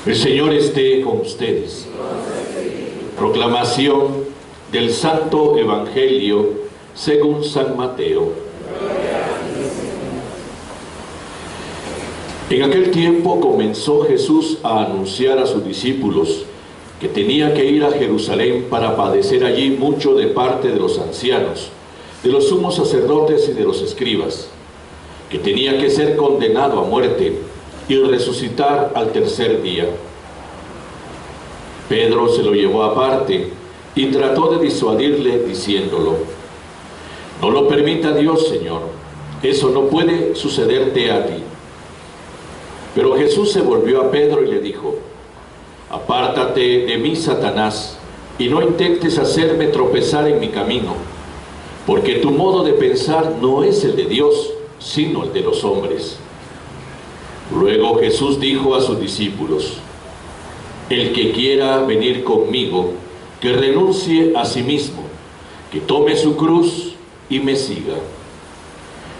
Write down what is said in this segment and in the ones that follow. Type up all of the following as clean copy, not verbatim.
El Señor esté con ustedes. Proclamación del Santo Evangelio según San Mateo. En aquel tiempo comenzó Jesús a anunciar a sus discípulos que tenía que ir a Jerusalén para padecer allí mucho de parte de los ancianos, de los sumos sacerdotes y de los escribas, que tenía que ser condenado a muerte y resucitar al tercer día. Pedro se lo llevó aparte y trató de disuadirle diciéndolo: no lo permita Dios, Señor, eso no puede sucederte a ti. Pero Jesús se volvió a Pedro y le dijo: apártate de mí, Satanás, y no intentes hacerme tropezar en mi camino, porque tu modo de pensar no es el de Dios, sino el de los hombres. Luego Jesús dijo a sus discípulos: el que quiera venir conmigo, que renuncie a sí mismo, que tome su cruz y me siga.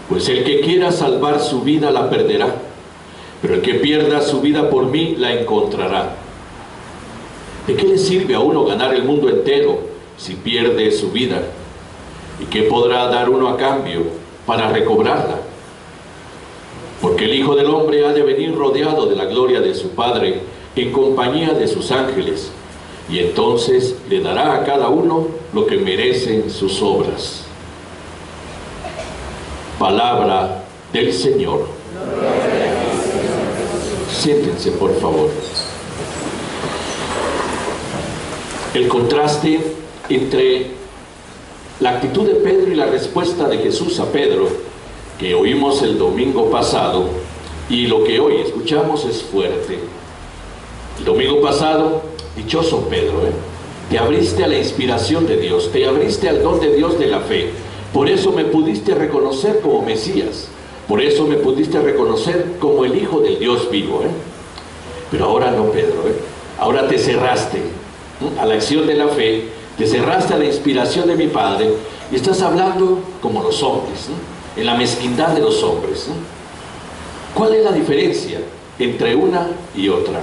Pues el que quiera salvar su vida la perderá, pero el que pierda su vida por mí la encontrará. ¿De qué le sirve a uno ganar el mundo entero si pierde su vida? ¿Y qué podrá dar uno a cambio para recobrarla? Porque el Hijo del Hombre ha de venir rodeado de la gloria de su Padre, en compañía de sus ángeles, y entonces le dará a cada uno lo que merecen sus obras. Palabra del Señor. Siéntense, por favor. El contraste entre la actitud de Pedro y la respuesta de Jesús a Pedro, que oímos el domingo pasado, y lo que hoy escuchamos es fuerte. El domingo pasado, dichoso Pedro, te abriste a la inspiración de Dios, te abriste al don de Dios de la fe. Por eso me pudiste reconocer como Mesías, por eso me pudiste reconocer como el Hijo del Dios vivo. Pero ahora no, Pedro, ahora te cerraste a la acción de la fe, te cerraste a la inspiración de mi Padre y estás hablando como los hombres, en la mezquindad de los hombres. ¿Cuál es la diferencia entre una y otra?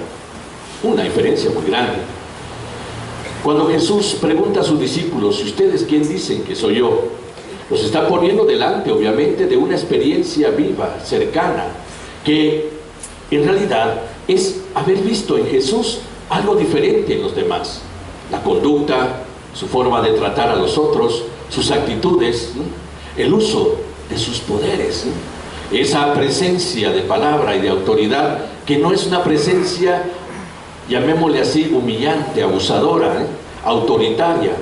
Una diferencia muy grande. Cuando Jesús pregunta a sus discípulos: ¿y ustedes quién dicen que soy yo?, los está poniendo delante, obviamente, de una experiencia viva, cercana, que en realidad es haber visto en Jesús algo diferente en los demás. La conducta, su forma de tratar a los otros, sus actitudes, el uso de sus poderes, esa presencia de palabra y de autoridad, que no es una presencia, llamémosle así, humillante, abusadora, autoritaria.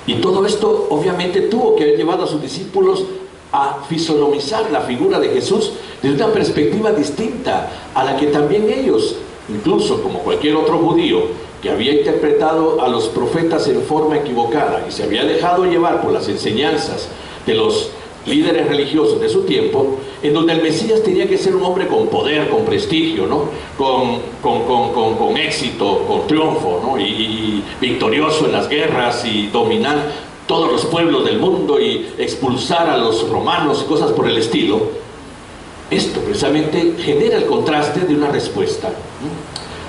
Y todo esto obviamente tuvo que haber llevado a sus discípulos a fisonomizar la figura de Jesús desde una perspectiva distinta a la que también ellos, incluso como cualquier otro judío que había interpretado a los profetas en forma equivocada y se había dejado llevar por las enseñanzas de los líderes religiosos de su tiempo, en donde el Mesías tenía que ser un hombre con poder, con prestigio, con éxito, con triunfo, y victorioso en las guerras y dominar todos los pueblos del mundo y expulsar a los romanos y cosas por el estilo. Esto precisamente genera el contraste de una respuesta.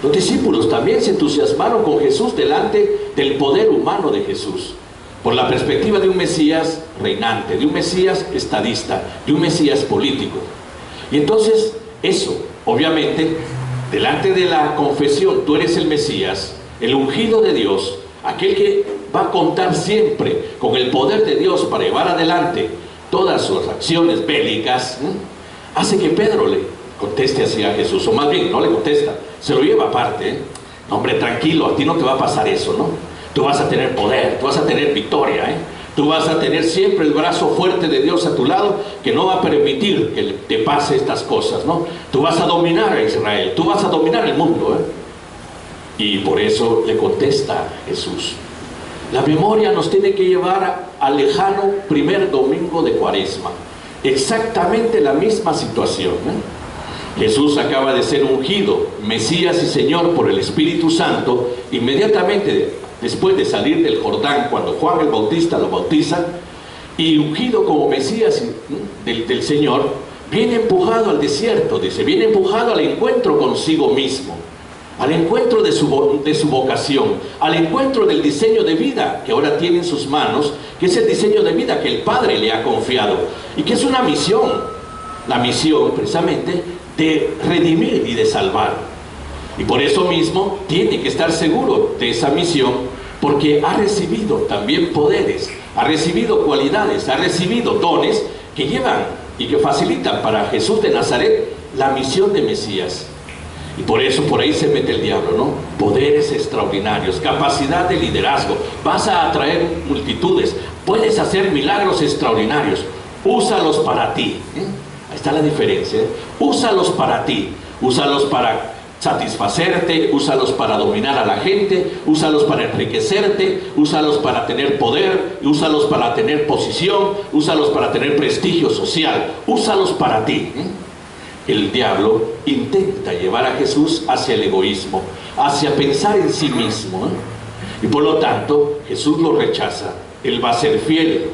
Los discípulos también se entusiasmaron con Jesús delante del poder humano de Jesús, por la perspectiva de un Mesías reinante, de un Mesías estadista, de un Mesías político. Y entonces eso, obviamente, delante de la confesión: tú eres el Mesías, el ungido de Dios, aquel que va a contar siempre con el poder de Dios para llevar adelante todas sus acciones bélicas, hace que Pedro le conteste así a Jesús, o más bien no le contesta, se lo lleva aparte. No, hombre, tranquilo, a ti no te va a pasar eso, ¿no? Tú vas a tener poder, tú vas a tener victoria, tú vas a tener siempre el brazo fuerte de Dios a tu lado, que no va a permitir que te pase estas cosas, ¿no? Tú vas a dominar a Israel, tú vas a dominar el mundo, Y por eso le contesta Jesús. La memoria nos tiene que llevar al lejano primer domingo de Cuaresma, exactamente la misma situación, Jesús acaba de ser ungido Mesías y Señor por el Espíritu Santo inmediatamente después de salir del Jordán, cuando Juan el Bautista lo bautiza, y ungido como Mesías del Señor, viene empujado al desierto, dice, viene empujado al encuentro consigo mismo. al encuentro de su vocación, al encuentro del diseño de vida que ahora tiene en sus manos, que es el diseño de vida que el Padre le ha confiado, y que es una misión, la misión precisamente de redimir y de salvar. Y por eso mismo tiene que estar seguro de esa misión, porque ha recibido también poderes, ha recibido cualidades, ha recibido dones que llevan y que facilitan para Jesús de Nazaret la misión de Mesías. Y por eso por ahí se mete el diablo, ¿no? Poderes extraordinarios, capacidad de liderazgo, vas a atraer multitudes, puedes hacer milagros extraordinarios, úsalos para ti, ¿eh? Ahí está la diferencia, ¿eh? Úsalos para ti, úsalos para satisfacerte, úsalos para dominar a la gente, úsalos para enriquecerte, úsalos para tener poder, úsalos para tener posición, úsalos para tener prestigio social, úsalos para ti, ¿eh? El diablo intenta llevar a Jesús hacia el egoísmo, hacia pensar en sí mismo, ¿eh? Y por lo tanto Jesús lo rechaza. Él va a ser fiel, ¿eh?,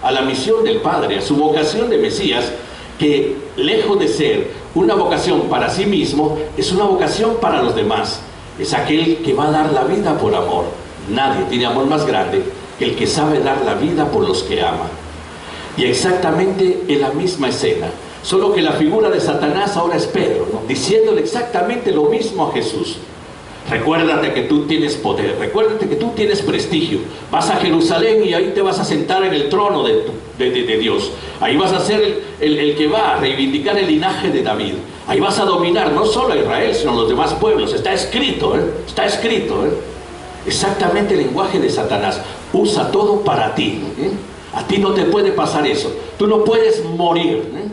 a la misión del Padre, a su vocación de Mesías, que lejos de ser una vocación para sí mismo, es una vocación para los demás. Es aquel que va a dar la vida por amor. Nadie tiene amor más grande que el que sabe dar la vida por los que ama. Y exactamente en la misma escena, solo que la figura de Satanás ahora es Pedro, ¿no?, diciéndole exactamente lo mismo a Jesús. Recuérdate que tú tienes poder, recuérdate que tú tienes prestigio. Vas a Jerusalén y ahí te vas a sentar en el trono de Dios. Ahí vas a ser el que va a reivindicar el linaje de David. Ahí vas a dominar no solo a Israel, sino a los demás pueblos. Está escrito, ¿eh? Está escrito, ¿eh? Exactamente el lenguaje de Satanás. Usa todo para ti, ¿eh? A ti no te puede pasar eso. Tú no puedes morir, ¿eh?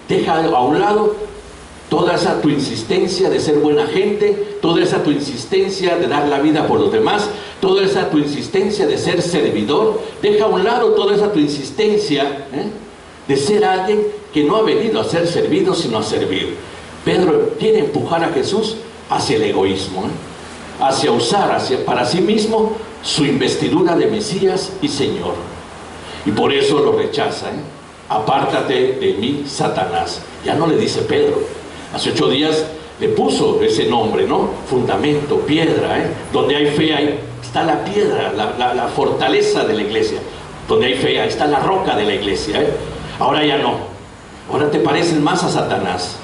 Deja a un lado toda esa tu insistencia de ser buena gente, toda esa tu insistencia de dar la vida por los demás, toda esa tu insistencia de ser servidor. Deja a un lado toda esa tu insistencia, ¿eh?, de ser alguien que no ha venido a ser servido, sino a servir. Pedro quiere empujar a Jesús hacia el egoísmo, ¿eh?, hacia usar para sí mismo su investidura de Mesías y Señor. Y por eso lo rechaza, ¿eh? Apártate de mí, Satanás. Ya no le dice Pedro. Hace 8 días le puso ese nombre, ¿no? Fundamento, piedra, ¿eh? Donde hay fe, ahí está la piedra, la fortaleza de la iglesia. Donde hay fe, ahí está la roca de la iglesia, ¿eh? Ahora ya no. Ahora te pareces más a Satanás.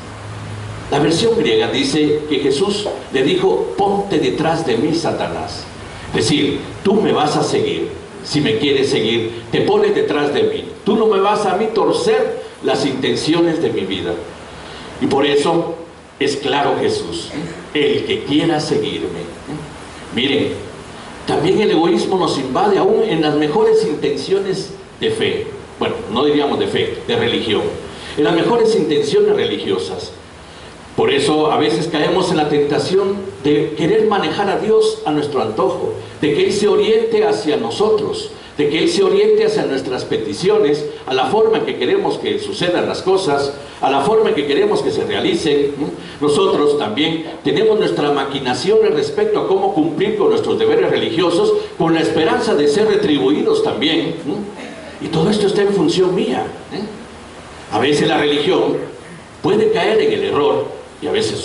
La versión griega dice que Jesús le dijo: ponte detrás de mí, Satanás. Es decir, tú me vas a seguir. Si me quieres seguir, te pones detrás de mí. Tú no me vas a mí torcer las intenciones de mi vida. Y por eso es claro Jesús: el que quiera seguirme. Miren, también el egoísmo nos invade aún en las mejores intenciones de fe. Bueno, no diríamos de fe, de religión. En las mejores intenciones religiosas. Por eso a veces caemos en la tentación de querer manejar a Dios a nuestro antojo, de que Él se oriente hacia nosotros, de que Él se oriente hacia nuestras peticiones, a la forma en que queremos que sucedan las cosas, a la forma en que queremos que se realicen. Nosotros también tenemos nuestra maquinación respecto a cómo cumplir con nuestros deberes religiosos, con la esperanza de ser retribuidos también. Y todo esto está en función mía. A veces la religión puede caer en el error, y a veces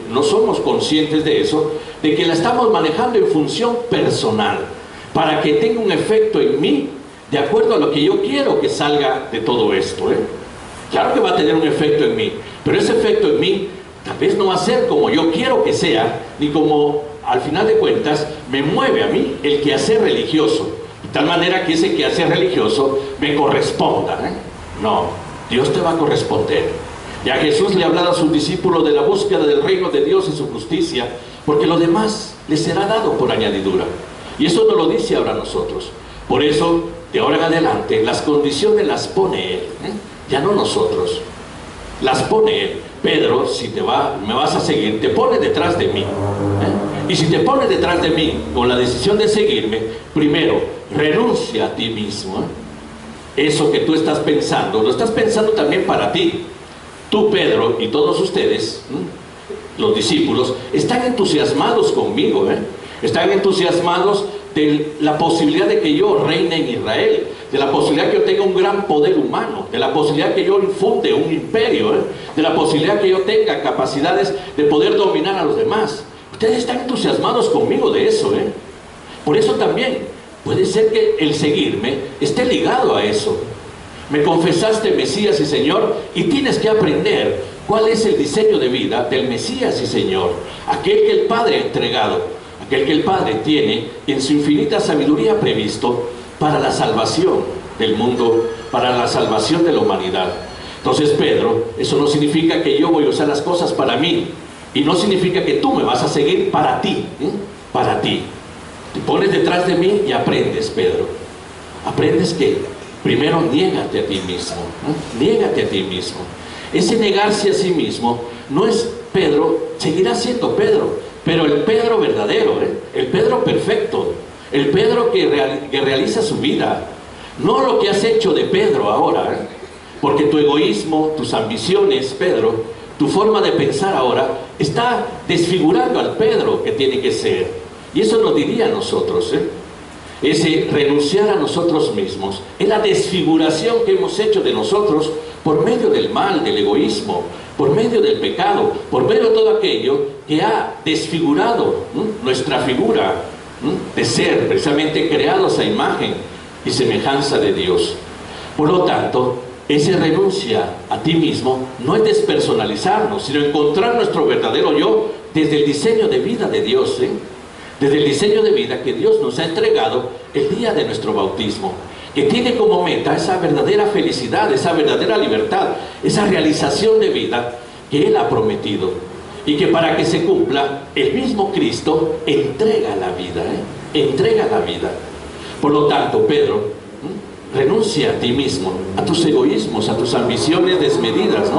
no somos conscientes de eso, de que la estamos manejando en función personal, para que tenga un efecto en mí, de acuerdo a lo que yo quiero que salga de todo esto, ¿eh? Claro que va a tener un efecto en mí, pero ese efecto en mí tal vez no va a ser como yo quiero que sea, ni como al final de cuentas me mueve a mí el quehacer religioso, de tal manera que ese quehacer religioso me corresponda, ¿eh? No, Dios te va a corresponder. Ya Jesús le ha hablado a sus discípulos de la búsqueda del reino de Dios y su justicia, porque lo demás les será dado por añadidura. Y eso nos lo dice ahora a nosotros. Por eso, de ahora en adelante, las condiciones las pone Él, ¿eh? Ya no nosotros. Las pone Él. Pedro, si me vas a seguir, te pone detrás de mí, ¿eh? Y si te pones detrás de mí con la decisión de seguirme, primero, renuncia a ti mismo, ¿eh? Eso que tú estás pensando, lo estás pensando también para ti. Tú, Pedro, y todos ustedes, los discípulos, están entusiasmados conmigo, ¿eh? Están entusiasmados de la posibilidad de que yo reine en Israel, de la posibilidad que yo tenga un gran poder humano, de la posibilidad que yo infunde un imperio, de la posibilidad que yo tenga capacidades de poder dominar a los demás. Ustedes están entusiasmados conmigo de eso, Por eso también puede ser que el seguirme esté ligado a eso. Me confesaste Mesías y Señor, y tienes que aprender cuál es el diseño de vida del Mesías y Señor, aquel que el Padre ha entregado, aquel que el Padre tiene en su infinita sabiduría previsto para la salvación del mundo, para la salvación de la humanidad. Entonces, Pedro, eso no significa que yo voy a usar las cosas para mí, y no significa que tú me vas a seguir para ti, para ti. Te pones detrás de mí y aprendes, Pedro. Aprendes que primero niégate a ti mismo, niégate a ti mismo. Ese negarse a sí mismo no es Pedro, seguirá siendo Pedro, pero el Pedro verdadero, el Pedro perfecto, el Pedro que realiza su vida, no lo que has hecho de Pedro ahora, porque tu egoísmo, tus ambiciones, Pedro, tu forma de pensar ahora está desfigurando al Pedro que tiene que ser. Y eso nos diría a nosotros, ese renunciar a nosotros mismos, es la desfiguración que hemos hecho de nosotros por medio del mal, del egoísmo, por medio del pecado, por medio de todo aquello que ha desfigurado nuestra figura de ser precisamente creados a imagen y semejanza de Dios. Por lo tanto, ese renuncia a ti mismo no es despersonalizarnos, sino encontrar nuestro verdadero yo desde el diseño de vida de Dios, desde el diseño de vida que Dios nos ha entregado el día de nuestro bautismo, que tiene como meta esa verdadera felicidad, esa verdadera libertad, esa realización de vida que Él ha prometido, y que para que se cumpla, el mismo Cristo entrega la vida, entrega la vida. Por lo tanto, Pedro, renuncia a ti mismo, a tus egoísmos, a tus ambiciones desmedidas,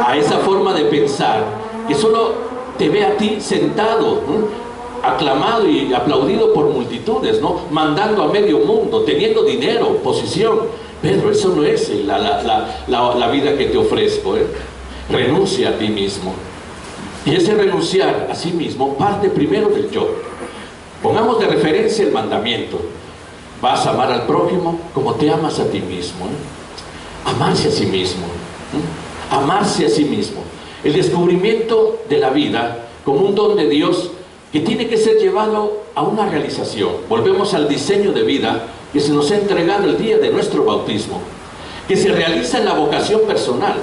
a esa forma de pensar que solo te ve a ti sentado, aclamado y aplaudido por multitudes, mandando a medio mundo, teniendo dinero, posición. Pedro, eso no es la vida que te ofrezco. Renuncia a ti mismo. Y ese renunciar a sí mismo parte primero del yo. Pongamos de referencia el mandamiento: vas a amar al prójimo como te amas a ti mismo. Amarse a sí mismo, amarse a sí mismo. El descubrimiento de la vida como un don de Dios que tiene que ser llevado a una realización. Volvemos al diseño de vida que se nos ha entregado el día de nuestro bautismo, que se realiza en la vocación personal.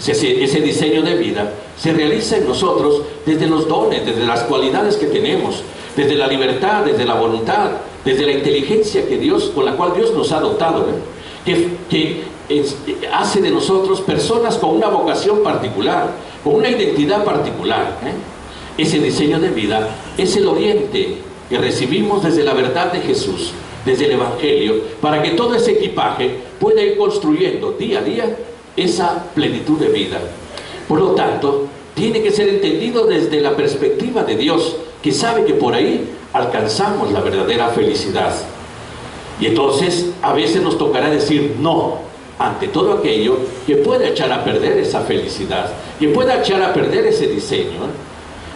Ese diseño de vida se realiza en nosotros desde los dones, desde las cualidades que tenemos, desde la libertad, desde la voluntad, desde la inteligencia con la cual Dios nos ha dotado, que hace de nosotros personas con una vocación particular, con una identidad particular. Ese diseño de vida es el oriente que recibimos desde la verdad de Jesús, desde el Evangelio, para que todo ese equipaje pueda ir construyendo día a día esa plenitud de vida. Por lo tanto, tiene que ser entendido desde la perspectiva de Dios, que sabe que por ahí alcanzamos la verdadera felicidad. Y entonces a veces nos tocará decir no ante todo aquello que pueda echar a perder esa felicidad, que pueda echar a perder ese diseño.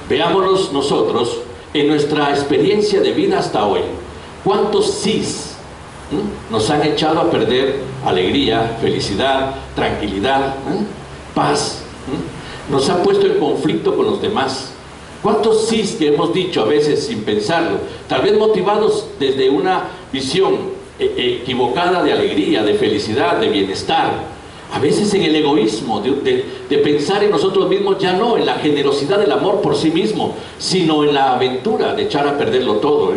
Veámonos nosotros en nuestra experiencia de vida hasta hoy. ¿Cuántos sís nos han echado a perder alegría, felicidad, tranquilidad, paz? Nos han puesto en conflicto con los demás. ¿Cuántos sís que hemos dicho a veces sin pensarlo? Tal vez motivados desde una visión equivocada de alegría, de felicidad, de bienestar. A veces en el egoísmo de pensar en nosotros mismos, ya no en la generosidad del amor por sí mismo, sino en la aventura de echar a perderlo todo.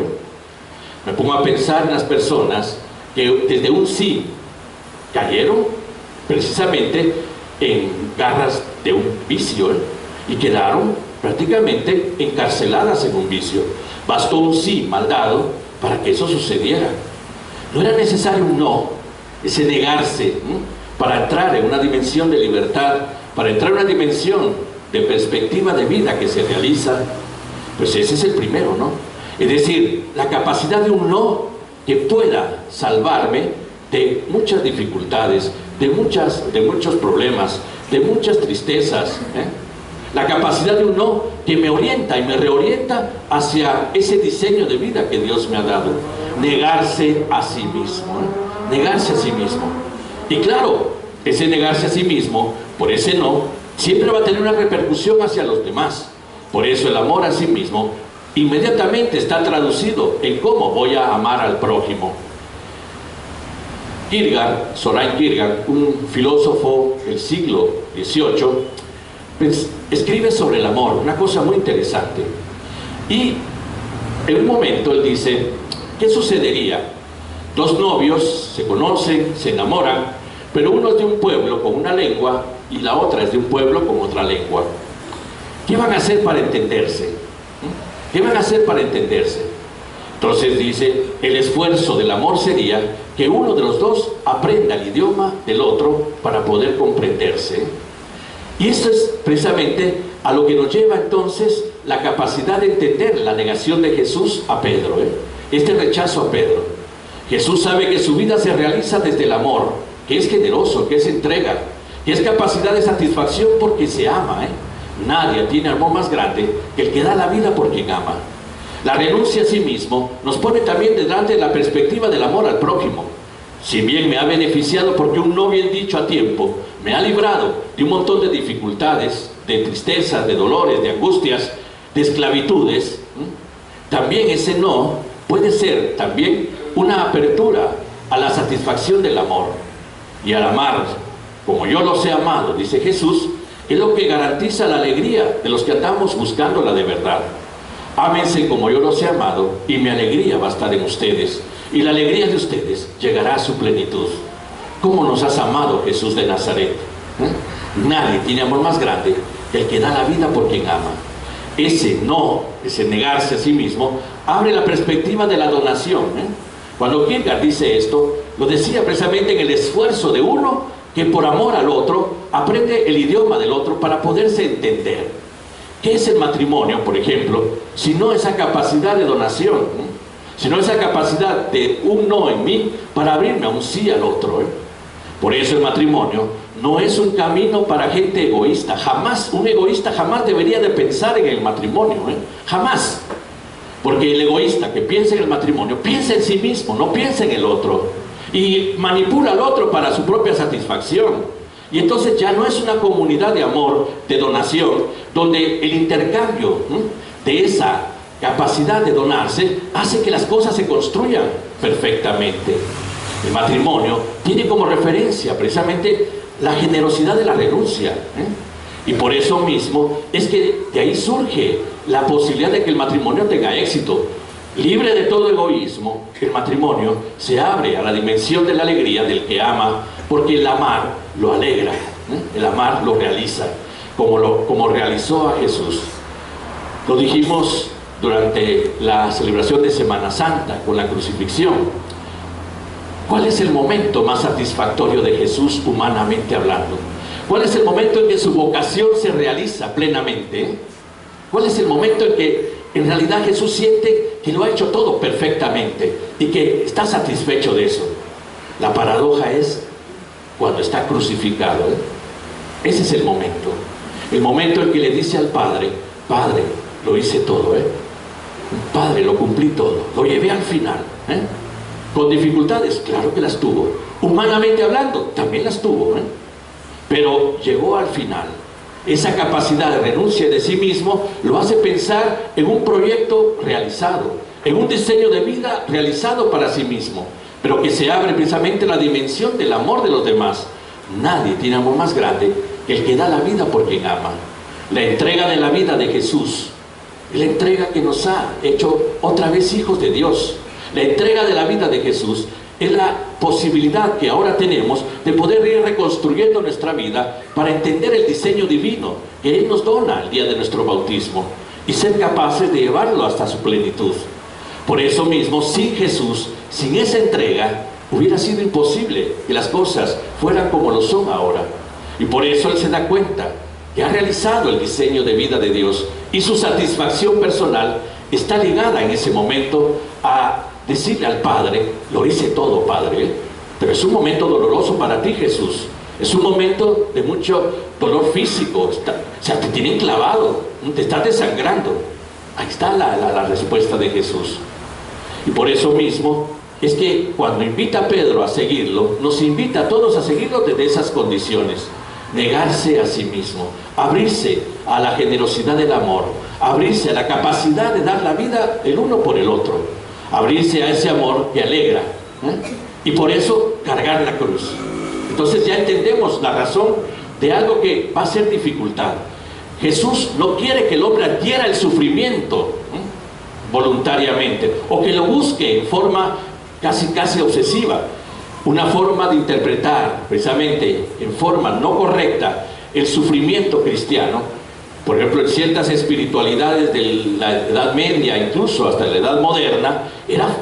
Me pongo a pensar en las personas que desde un sí cayeron precisamente en garras de un vicio, y quedaron prácticamente encarceladas en un vicio. Bastó un sí mal dado para que eso sucediera. No era necesario un no, ese negarse, para entrar en una dimensión de libertad, para entrar en una dimensión de perspectiva de vida que se realiza. Pues ese es el primero, Es decir, la capacidad de un no que pueda salvarme de muchas dificultades, de muchos problemas, de muchas tristezas. La capacidad de un no que me orienta y me reorienta hacia ese diseño de vida que Dios me ha dado. Negarse a sí mismo. negarse a sí mismo. Y claro, ese negarse a sí mismo, por ese no, siempre va a tener una repercusión hacia los demás. Por eso el amor a sí mismo inmediatamente está traducido en cómo voy a amar al prójimo. Kierkegaard, Søren Kierkegaard, un filósofo del siglo XVIII, pues, escribe sobre el amor, una cosa muy interesante. Y en un momento él dice, ¿qué sucedería? Dos novios se conocen, se enamoran, pero uno es de un pueblo con una lengua y la otra es de un pueblo con otra lengua. ¿Qué van a hacer para entenderse? ¿Qué van a hacer para entenderse? Entonces dice, el esfuerzo del amor sería que uno de los dos aprenda el idioma del otro para poder comprenderse. Y esto es precisamente a lo que nos lleva entonces la capacidad de entender la negación de Jesús a Pedro, este rechazo a Pedro. Jesús sabe que su vida se realiza desde el amor, que es generoso, que es entrega, que es capacidad de satisfacción porque se ama. Nadie tiene amor más grande que el que da la vida por quien ama. La renuncia a sí mismo nos pone también delante de la perspectiva del amor al prójimo. Si bien me ha beneficiado porque un no bien dicho a tiempo me ha librado de un montón de dificultades, de tristezas, de dolores, de angustias, de esclavitudes, también ese no puede ser también una apertura a la satisfacción del amor. Y al amar como yo los he amado, dice Jesús, es lo que garantiza la alegría de los que andamos buscándola de verdad. Ámense como yo los he amado y mi alegría va a estar en ustedes y la alegría de ustedes llegará a su plenitud. ¿Cómo nos has amado, Jesús de Nazaret? Nadie tiene amor más grande que el que da la vida por quien ama. Ese no, ese negarse a sí mismo, abre la perspectiva de la donación. Cuando Kierkegaard dice esto, lo decía precisamente en el esfuerzo de uno que por amor al otro aprende el idioma del otro para poderse entender. ¿Qué es el matrimonio, por ejemplo, si no esa capacidad de donación? Si no esa capacidad de un no en mí para abrirme a un sí al otro. Por eso el matrimonio no es un camino para gente egoísta. Jamás, un egoísta jamás debería de pensar en el matrimonio. Jamás. Porque el egoísta que piensa en el matrimonio piensa en sí mismo, no piensa en el otro. Y manipula al otro para su propia satisfacción. Y entonces ya no es una comunidad de amor, de donación, donde el intercambio de esa capacidad de donarse hace que las cosas se construyan perfectamente. El matrimonio tiene como referencia precisamente la generosidad de la renuncia. Y por eso mismo es que de ahí surge la posibilidad de que el matrimonio tenga éxito. Libre de todo egoísmo, el matrimonio se abre a la dimensión de la alegría del que ama, porque el amar lo alegra, el amar lo realiza, como realizó a Jesús. Lo dijimos durante la celebración de Semana Santa con la crucifixión. ¿Cuál es el momento más satisfactorio de Jesús humanamente hablando? ¿Cuál es el momento en que su vocación se realiza plenamente? ¿Cuál es el momento en que en realidad Jesús siente que lo ha hecho todo perfectamente y que está satisfecho de eso? La paradoja es cuando está crucificado. Ese es el momento en que le dice al Padre: Padre, lo hice todo, Padre, lo cumplí todo, lo llevé al final. Con dificultades, claro que las tuvo. Humanamente hablando, también las tuvo, pero llegó al final. Esa capacidad de renuncia de sí mismo lo hace pensar en un proyecto realizado, en un diseño de vida realizado para sí mismo, pero que se abre precisamente la dimensión del amor de los demás. Nadie tiene amor más grande que el que da la vida por quien ama. La entrega de la vida de Jesús, la entrega que nos ha hecho otra vez hijos de Dios. La entrega de la vida de Jesús es la posibilidad que ahora tenemos de poder ir reconstruyendo nuestra vida para entender el diseño divino que Él nos dona el día de nuestro bautismo y ser capaces de llevarlo hasta su plenitud. Por eso mismo, sin Jesús, sin esa entrega, hubiera sido imposible que las cosas fueran como lo son ahora. Y por eso Él se da cuenta que ha realizado el diseño de vida de Dios y su satisfacción personal está ligada en ese momento a decirle al Padre: lo hice todo, Padre. Pero es un momento doloroso para ti, Jesús. Es un momento de mucho dolor físico. O sea, te tienen clavado, te estás desangrando. Ahí está la respuesta de Jesús. Y por eso mismo es que cuando invita a Pedro a seguirlo, nos invita a todos a seguirlo desde esas condiciones. Negarse a sí mismo, abrirse a la generosidad del amor, abrirse a la capacidad de dar la vida el uno por el otro, abrirse a ese amor que alegra, y por eso cargar la cruz. Entonces ya entendemos la razón de algo que va a ser dificultad. Jesús no quiere que el hombre adquiera el sufrimiento voluntariamente, o que lo busque en forma casi obsesiva. Una forma de interpretar precisamente en forma no correcta el sufrimiento cristiano, por ejemplo en ciertas espiritualidades de la Edad Media, incluso hasta la Edad Moderna,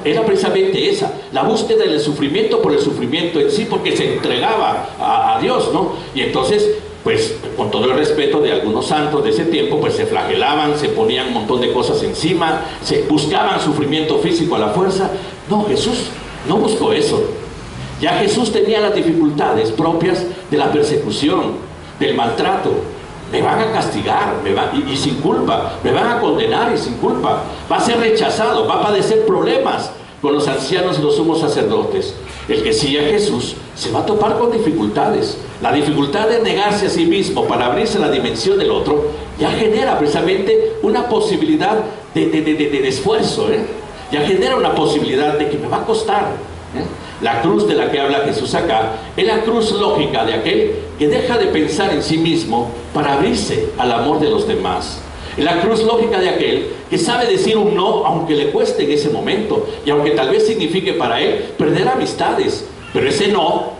era precisamente esa, la búsqueda del sufrimiento por el sufrimiento en sí, porque se entregaba a Dios, ¿no? Y entonces, pues con todo el respeto de algunos santos de ese tiempo, pues se flagelaban, se ponían un montón de cosas encima, se buscaban sufrimiento físico a la fuerza. No, Jesús no buscó eso. Ya Jesús tenía las dificultades propias de la persecución, del maltrato. Me van a castigar y sin culpa, me van a condenar y sin culpa. Va a ser rechazado, va a padecer problemas con los ancianos y los sumos sacerdotes. El que sigue a Jesús se va a topar con dificultades. La dificultad de negarse a sí mismo para abrirse a la dimensión del otro ya genera precisamente una posibilidad de esfuerzo, ya genera una posibilidad de que me va a costar. La cruz de la que habla Jesús acá es la cruz lógica de aquel que deja de pensar en sí mismo para abrirse al amor de los demás. Es la cruz lógica de aquel que sabe decir un no aunque le cueste en ese momento y aunque tal vez signifique para él perder amistades, pero ese no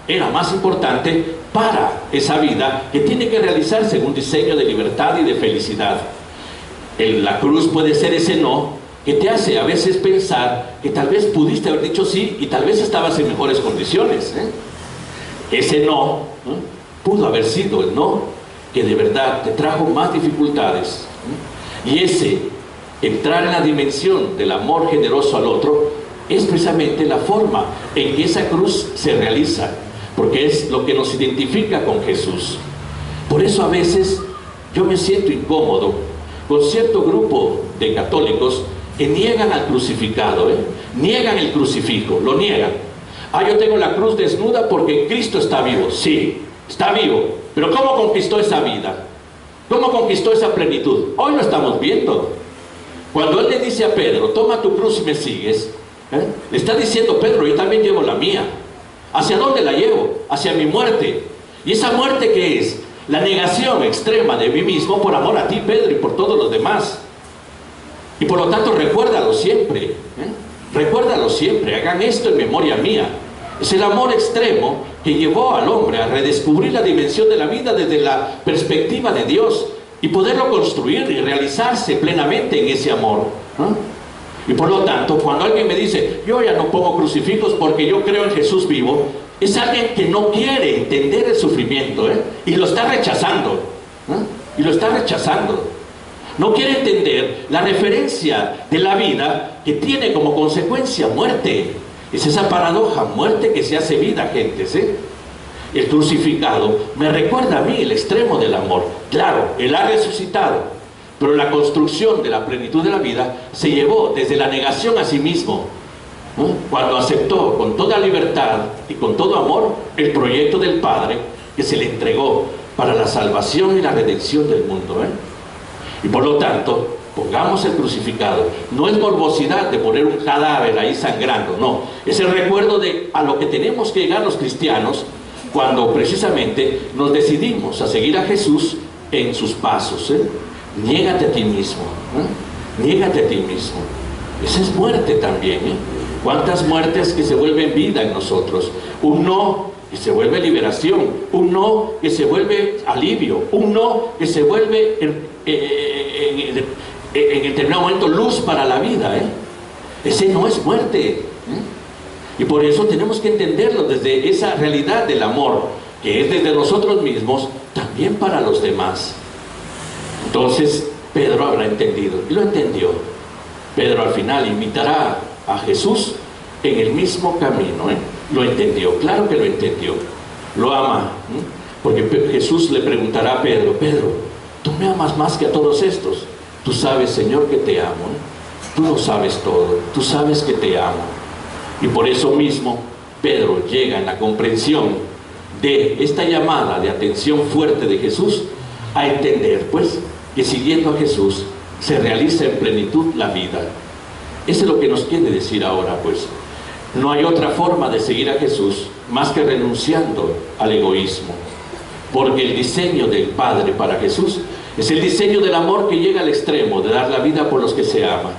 era más importante para esa vida que tiene que realizarse en un diseño de libertad y de felicidad. La cruz puede ser ese no que te hace a veces pensar que tal vez pudiste haber dicho sí y tal vez estabas en mejores condiciones. Ese no pudo haber sido el no que de verdad te trajo más dificultades. Y ese entrar en la dimensión del amor generoso al otro es precisamente la forma en que esa cruz se realiza, porque es lo que nos identifica con Jesús. Por eso a veces yo me siento incómodo con cierto grupo de católicos que niegan al crucificado, niegan el crucifijo, lo niegan. Yo tengo la cruz desnuda porque Cristo está vivo. Sí, está vivo, pero ¿cómo conquistó esa vida? ¿Cómo conquistó esa plenitud? Hoy lo estamos viendo. Cuando Él le dice a Pedro, toma tu cruz y me sigues, le está diciendo, Pedro, yo también llevo la mía. ¿Hacia dónde la llevo? Hacia mi muerte. ¿Y esa muerte qué es? La negación extrema de mí mismo por amor a ti, Pedro, y por todos los demás. Y por lo tanto recuérdalo siempre, recuérdalo siempre, hagan esto en memoria mía. Es el amor extremo que llevó al hombre a redescubrir la dimensión de la vida desde la perspectiva de Dios y poderlo construir y realizarse plenamente en ese amor. Y por lo tanto, cuando alguien me dice, yo ya no pongo crucifijos porque yo creo en Jesús vivo, es alguien que no quiere entender el sufrimiento, y lo está rechazando, y lo está rechazando. No quiere entender la referencia de la vida que tiene como consecuencia muerte. Es esa paradoja, muerte que se hace vida, gentes. El crucificado me recuerda a mí el extremo del amor. Claro, Él ha resucitado, pero la construcción de la plenitud de la vida se llevó desde la negación a sí mismo, cuando aceptó con toda libertad y con todo amor el proyecto del Padre que se le entregó para la salvación y la redención del mundo. Y por lo tanto, pongamos el crucificado. No es morbosidad de poner un cadáver ahí sangrando, no. Es el recuerdo de a lo que tenemos que llegar los cristianos cuando precisamente nos decidimos a seguir a Jesús en sus pasos. Niégate a ti mismo, niégate a ti mismo. Esa es muerte también. ¿Cuántas muertes que se vuelven vida en nosotros? Un no que se vuelve liberación, un no que se vuelve alivio, un no que se vuelve en determinado momento luz para la vida. Ese no es muerte. Y por eso tenemos que entenderlo desde esa realidad del amor, que es desde nosotros mismos, también para los demás. Entonces Pedro habrá entendido, y lo entendió. Pedro al final imitará a Jesús en el mismo camino. Lo entendió, claro que lo entendió. Lo ama, porque Jesús le preguntará a Pedro, Pedro, ¿tú me amas más que a todos estos? Tú sabes, Señor, que te amo. Tú lo sabes todo, tú sabes que te amo. Y por eso mismo Pedro llega en la comprensión de esta llamada de atención fuerte de Jesús a entender, pues, que siguiendo a Jesús se realiza en plenitud la vida. Eso es lo que nos quiere decir ahora, pues. No hay otra forma de seguir a Jesús más que renunciando al egoísmo, porque el diseño del Padre para Jesús es el diseño del amor que llega al extremo de dar la vida por los que se aman.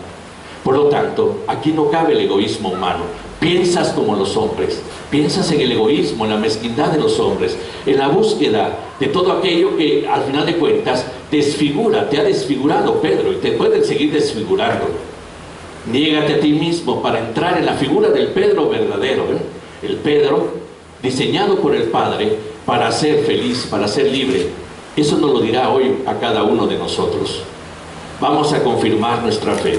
Por lo tanto, aquí no cabe el egoísmo humano. Piensas como los hombres, piensas en el egoísmo, en la mezquindad de los hombres, en la búsqueda de todo aquello que al final de cuentas desfigura, te ha desfigurado, Pedro, y te pueden seguir desfigurando. Niégate a ti mismo para entrar en la figura del Pedro verdadero, el Pedro diseñado por el Padre para ser feliz, para ser libre. Eso nos lo dirá hoy a cada uno de nosotros. Vamos a confirmar nuestra fe.